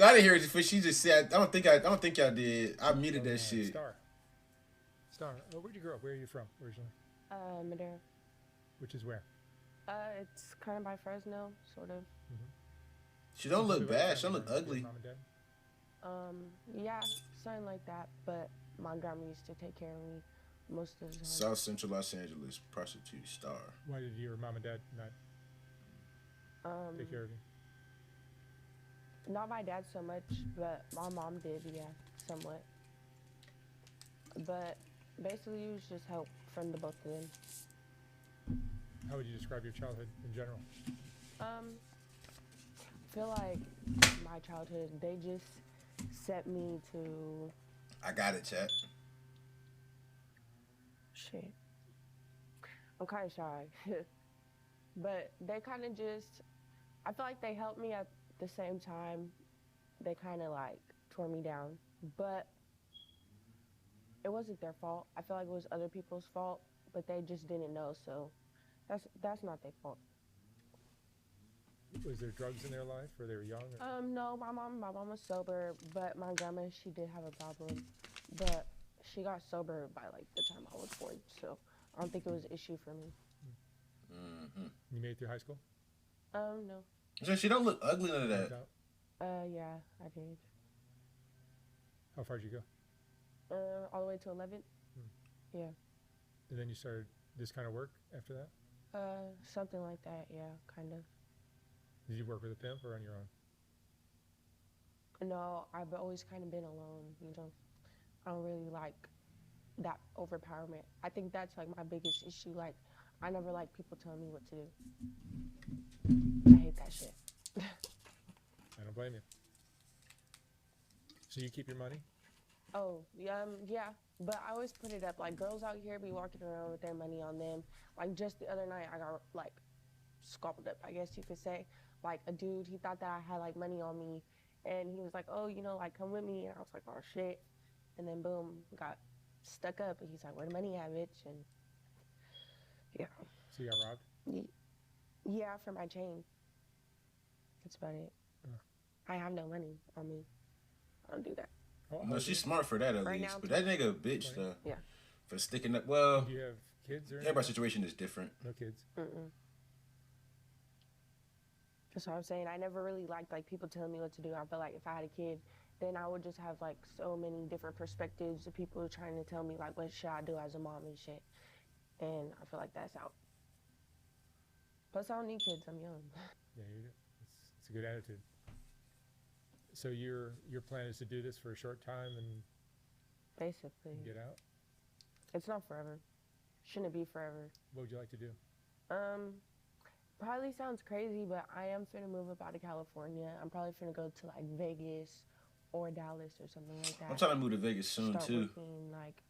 I didn't hear it, but she just said. I don't think y'all did. I muted that shit. Star. Oh, where'd you grow up? Where are you from originally? Madeira. Which is where? It's kind of by Fresno, sort of. Mm-hmm. She don't look bad. She don't look ugly. Mom and dad? Yeah, something like that. But my grandma used to take care of me most of the time. South Central Los Angeles, Prostitute Star. Why did your mom and dad not take care of you? Not my dad so much, but my mom did, yeah, somewhat. But basically, it was just help from the both of them. How would you describe your childhood in general? I feel like my childhood, they just set me to... I got it, chat. Shit. I'm kind of shy. But they kind of just... I feel like they helped me at the same time. They kind of like tore me down. But it wasn't their fault. I feel like it was other people's fault, but they just didn't know, so that's not their fault. Was there drugs in their life, or they were young? Or? No, my mom was sober, but my grandma, she did have a problem, but she got sober by like the time I was born, so I don't think it was an issue for me. Mm-hmm. You made it through high school? No. So she don't look ugly, none of that. Yeah, I did. How far did you go? All the way to 11th. Yeah. And then you started this kind of work after that? Something like that, yeah, kind of. Did you work with a pimp or on your own? No, I've always kind of been alone, you know. I don't really like that overpowerment. I think that's like my biggest issue. Like, I never like people telling me what to do. I hate that shit. I don't blame you. So you keep your money? Oh, yeah, but I always put it up. Like, girls out here be walking around with their money on them. Like, just the other night, I got, like, scalped up, I guess you could say. Like, a dude, he thought that I had, like, money on me. And he was like, oh, you know, like, come with me. And I was like, oh, shit. And then, boom, got stuck up. And he's like, where the money at, bitch? And, yeah. So you got robbed? Yeah, for my chain. That's about it. I have no money on me. I don't do that. No, she's smart for that at right least. Now, but that nigga a bitch though. Yeah. For sticking up. Well, do you have kids or anything? Everybody's situation is different. No kids. That's what I'm saying. I never really liked like people telling me what to do. I feel like if I had a kid, then I would just have like so many different perspectives of people trying to tell me like what should I do as a mom and shit. And I feel like that's out. Plus I don't need kids. I'm young. Yeah, it's a good attitude. So your plan is to do this for a short time and basically get out? It's not forever. Shouldn't be forever. What would you like to do? Probably sounds crazy, but I am finna move up out of California. I'm probably finna go to like Vegas or Dallas or something like that. I'm trying to move to Vegas soon too. Working like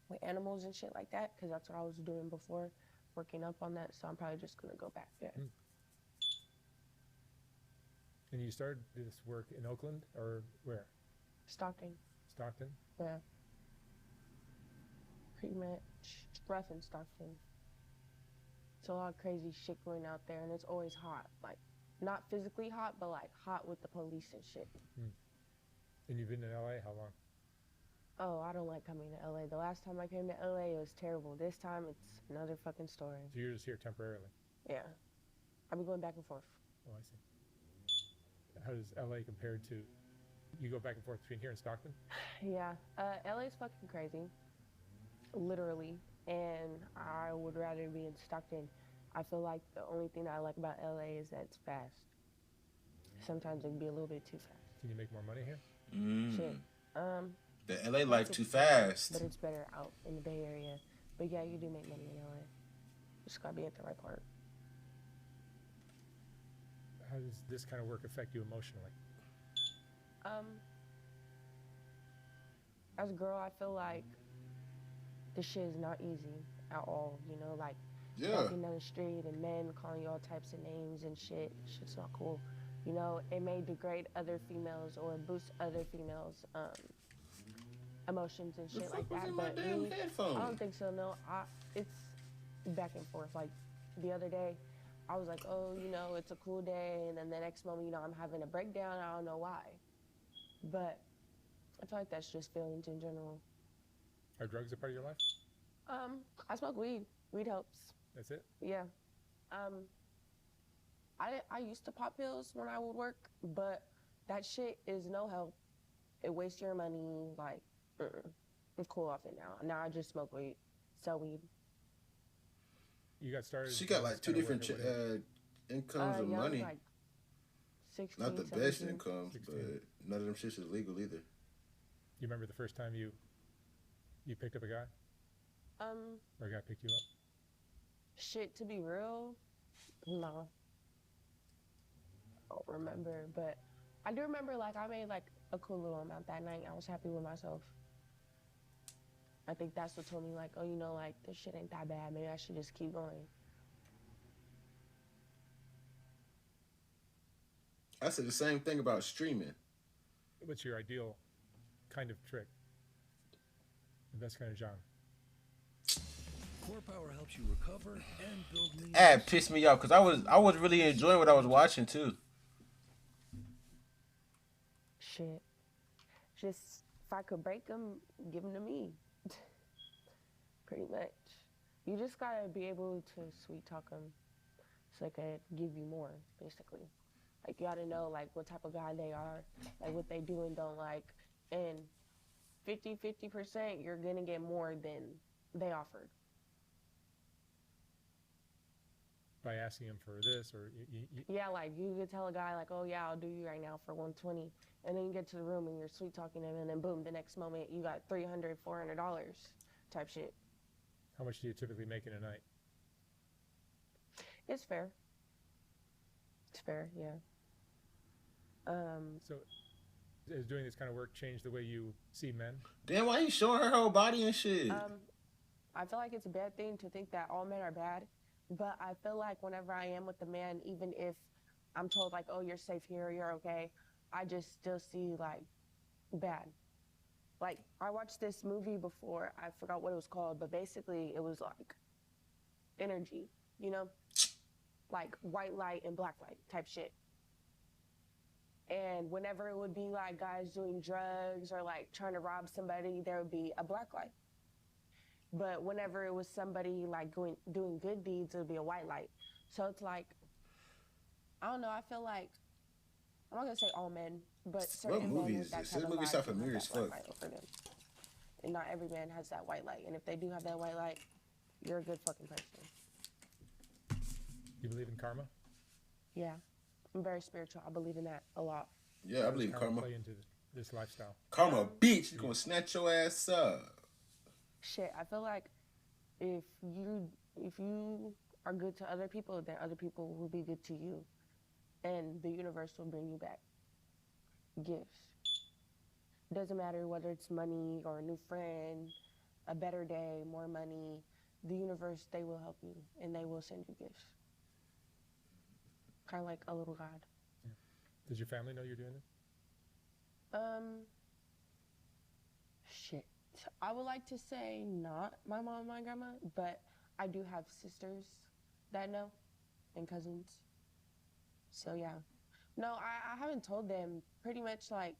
with animals and shit like that, because that's what I was doing before, working up on that. So I'm probably just gonna go back there. And you started this work in Oakland or where? Stockton. Stockton? Yeah. Pretty much rough in Stockton. It's a lot of crazy shit going out there, and it's always hot. Like, not physically hot, but like hot with the police and shit. And you've been in LA how long? Oh, I don't like coming to LA. The last time I came to LA, it was terrible. This time, it's another fucking story. So you're just here temporarily? Yeah. I've been going back and forth. Oh, I see. How does LA compare to, you go back and forth between here and Stockton? Yeah, LA's fucking crazy, literally, and I would rather be in Stockton. I feel like the only thing that I like about LA is that it's fast. Sometimes it can be a little bit too fast. Can you make more money here? Shit. The LA life too fast. But it's better out in the Bay Area. But yeah, you do make money in LA. Just gotta be at the right part. How does this kind of work affect you emotionally? As a girl, I feel like this shit is not easy at all, you know, like walking down the street and men calling you all types of names and shit. Shit's not cool. You know, it may degrade other females or boost other females' emotions and shit like that. But me, I don't think so, no. It's back and forth. Like, the other day, I was like, oh, you know, it's a cool day, and then the next moment, you know, I'm having a breakdown. I don't know why, but I feel like that's just feelings in general. Are drugs a part of your life? I smoke weed. Weed helps. That's it? Yeah. Um, I used to pop pills when I would work, but that shit is no help. It wastes your money. Like, I'm cool off it now. Now I just smoke weed, sell weed. You got started. She got doing like this two kind of work different at what age? incomes of Yeah, I was money. like 16, Not the best 17. incomes, 16. but none of them shits is legal either. You remember the first time you picked up a guy, or a guy picked you up? Shit, to be real, no. I don't remember, but I do remember like I made like a cool little amount that night. I was happy with myself. I think that's what told me like, oh, you know, like this shit ain't that bad. Maybe I should just keep going. I said the same thing about streaming. What's your ideal kind of trick? The best kind of genre? Core Power helps you recover and build lean. Ad pissed me off because I was really enjoying what I was watching too. Shit. Just if I could break them, give them to me. Pretty much. You just gotta be able to sweet talk them so they could give you more, basically. Like you gotta know like what type of guy they are, like what they do and don't like, and 50% you're gonna get more than they offered. By asking him for this, or Yeah, like you could tell a guy like, oh yeah, I'll do you right now for 120, and then you get to the room and you're sweet talking him, and then boom, the next moment you got $300, $400 type shit. how much do you typically make in a night? It's fair. It's fair, yeah. So, has doing this kind of work changed the way you see men? Damn, why you showing her whole body and shit? I feel like it's a bad thing to think that all men are bad, but I feel like whenever I am with a man, even if I'm told like, oh, you're safe here, you're okay, I just still see like bad. Like I watched this movie before, I forgot what it was called, but basically it was like energy, you know? Like white light and black light type shit. And whenever it would be like guys doing drugs or like trying to rob somebody, there would be a black light. But whenever it was somebody like doing good deeds, it would be a white light. So it's like, I don't know, I feel like, I'm not gonna say all men, but certain movie men is with that this? type This of movie vibe sound can have familiar that as black fuck. light over them. And not every man has that white light. And if they do have that white light, you're a good fucking person. You believe in karma? Yeah, I'm very spiritual. I believe in that a lot. Yeah, I How believe does karma. play into this lifestyle? Karma, bitch, you gonna snatch your ass up. Shit, I feel like if you are good to other people, then other people will be good to you, and the universe will bring you back gifts. Doesn't matter whether it's money or a new friend, a better day, more money. The universe, they will help you, and they will send you gifts. Kind of like a little God. Yeah. Does your family know you're doing this? Shit. I would like to say not my mom and my grandma, but I do have sisters that know and cousins. So yeah. No, I haven't told them. Pretty much like,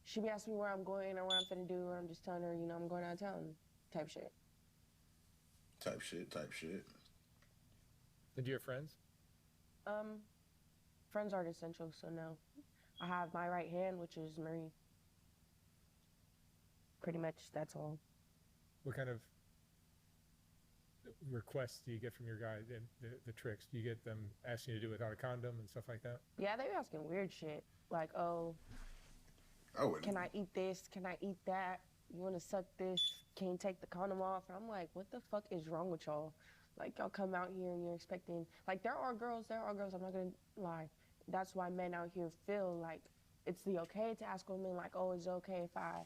she be asking me where I'm going or what I'm finna do, and I'm just telling her, you know, I'm going out of town type shit. Type shit. And do you have friends? Friends aren't essential, so no. I have my right hand, which is Marie. Pretty much, that's all. What kind of requests do you get from your guy, the tricks? Do you get them asking you to do it without a condom and stuff like that? Yeah, they be asking weird shit. Like, oh, I wouldn't. can I eat this? Can I eat that? You want to suck this? Can you take the condom off? And I'm like, what the fuck is wrong with y'all? Like, y'all come out here and you're expecting... Like, there are girls, I'm not going to lie. That's why men out here feel like it's the okay to ask women, like, oh, is it okay if I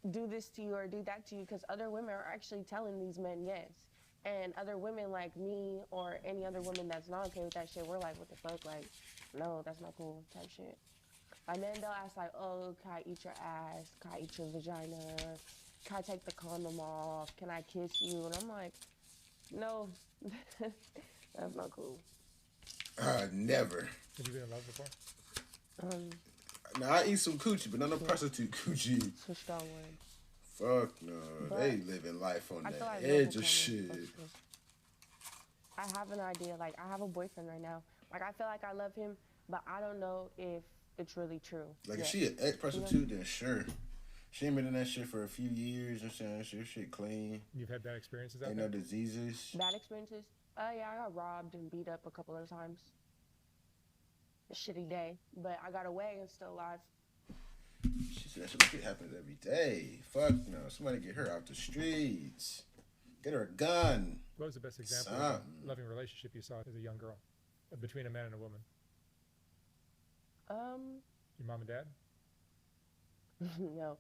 do this to you or do that to you? Because other women are actually telling these men yes. And other women like me or any other woman that's not okay with that shit, we're like, what the fuck? Like, no, that's not cool type shit. And then they'll ask like, oh, can I eat your ass? Can I eat your vagina? Can I take the condom off? Can I kiss you? And I'm like, no, that's not cool. Never. Have you been in love before? Now I eat some coochie, but not no prostitute coochie. It's a strong word. Fuck no. But They living life on I feel the like edge local of shit. comments, I have an idea. Like, I have a boyfriend right now. Like, I feel like I love him, but I don't know if it's really true. Like, yet. if she an ex-prostitute, then sure. She ain't been in that shit for a few years. I'm saying shit clean. You've had bad experiences out Ain't there? no diseases. Bad experiences? Yeah, I got robbed and beat up a couple of times. A shitty day, but I got away and still alive. She said that shit happens every day. Fuck no. Somebody get her out the streets. Get her a gun. What was the best example of a loving relationship you saw as a young girl? Between a man and a woman? Your mom and dad? No.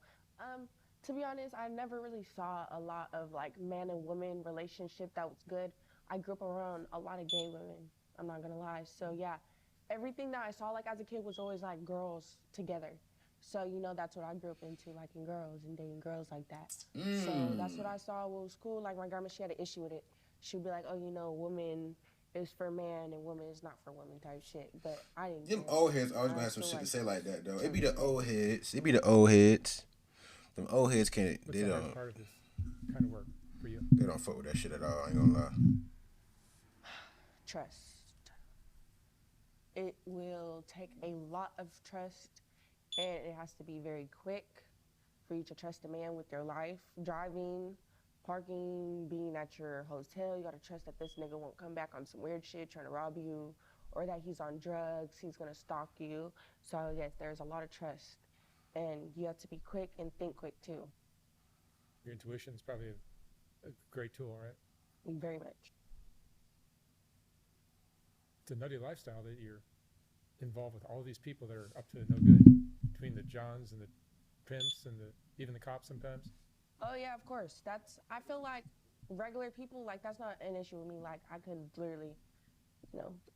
To be honest, I never really saw a lot of like man and woman relationship that was good. I grew up around a lot of gay women. I'm not gonna lie. So yeah, everything that I saw like as a kid was always like girls together. So you know that's what I grew up into, liking girls and dating girls like that. So that's what I saw. What was cool. Like my grandma, she had an issue with it. She'd be like, "Oh, you know, woman is for man and woman is not for woman" type shit. But I didn't. Them care. old heads always gonna I have some still shit to like say like that though. It be the old heads. It be the old heads. Them old heads can't. What's They the hardest don't. part of this kind of work for you? They don't fuck with that shit at all. I ain't gonna lie. Trust. It will take a lot of trust, and it has to be very quick for you to trust a man with your life. Driving, parking, being at your hotel, you gotta trust that this nigga won't come back on some weird shit trying to rob you, or that he's on drugs, he's gonna stalk you. So yes, there's a lot of trust, and you have to be quick and think quick too. Your intuition is probably a great tool, right? Very much. It's a nutty lifestyle that you're involved with all these people that are up to no good, between the Johns and the pimps and even the cops sometimes. Oh yeah, of course. I feel like regular people, like that's not an issue with me. Like I can literally,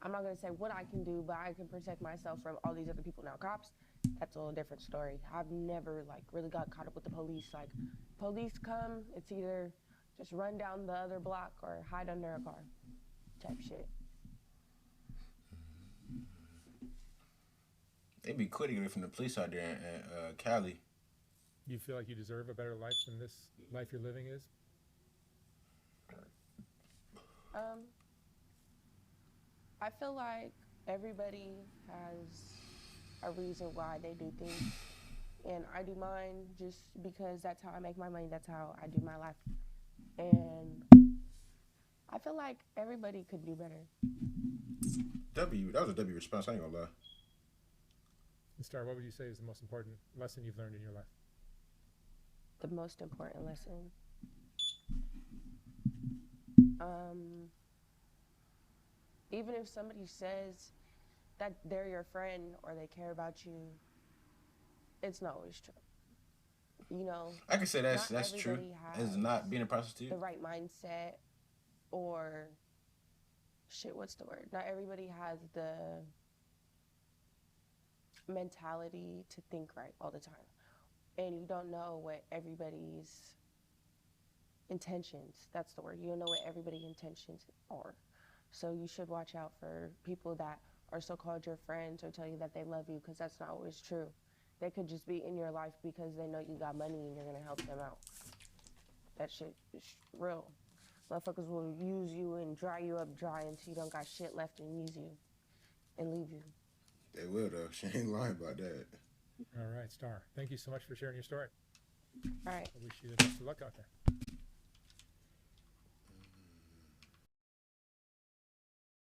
I'm not gonna say what I can do, but I can protect myself from all these other people. Now cops, that's a whole different story. I've never like really got caught up with the police. Like police come, it's either just run down the other block or hide under a car type shit. They be quitting away from the police out there in Cali. You feel like you deserve a better life than this life you're living is? I feel like everybody has a reason why they do things. And I do mine just because that's how I make my money. That's how I do my life. And I feel like everybody could do better. That was a W response. I ain't gonna lie. And Star, what would you say is the most important lesson you've learned in your life? The most important lesson. Even if somebody says that they're your friend or they care about you, it's not always true. I can say that's true. everybody It's not being a prostitute. The right mindset or what's the word? Not everybody has the mentality to think right all the time. And you don't know what everybody's intentions, that's the word. You don't know what everybody's intentions are. So you should watch out for people that are so-called your friends or tell you that they love you, because that's not always true. They could just be in your life because they know you got money and you're gonna help them out. That shit is real. Motherfuckers will use you and dry you up dry until you don't got shit left and use you and leave you. They will though. She ain't lying about that. All right, Star. Thank you so much for sharing your story. All right. I wish you the best of luck out there.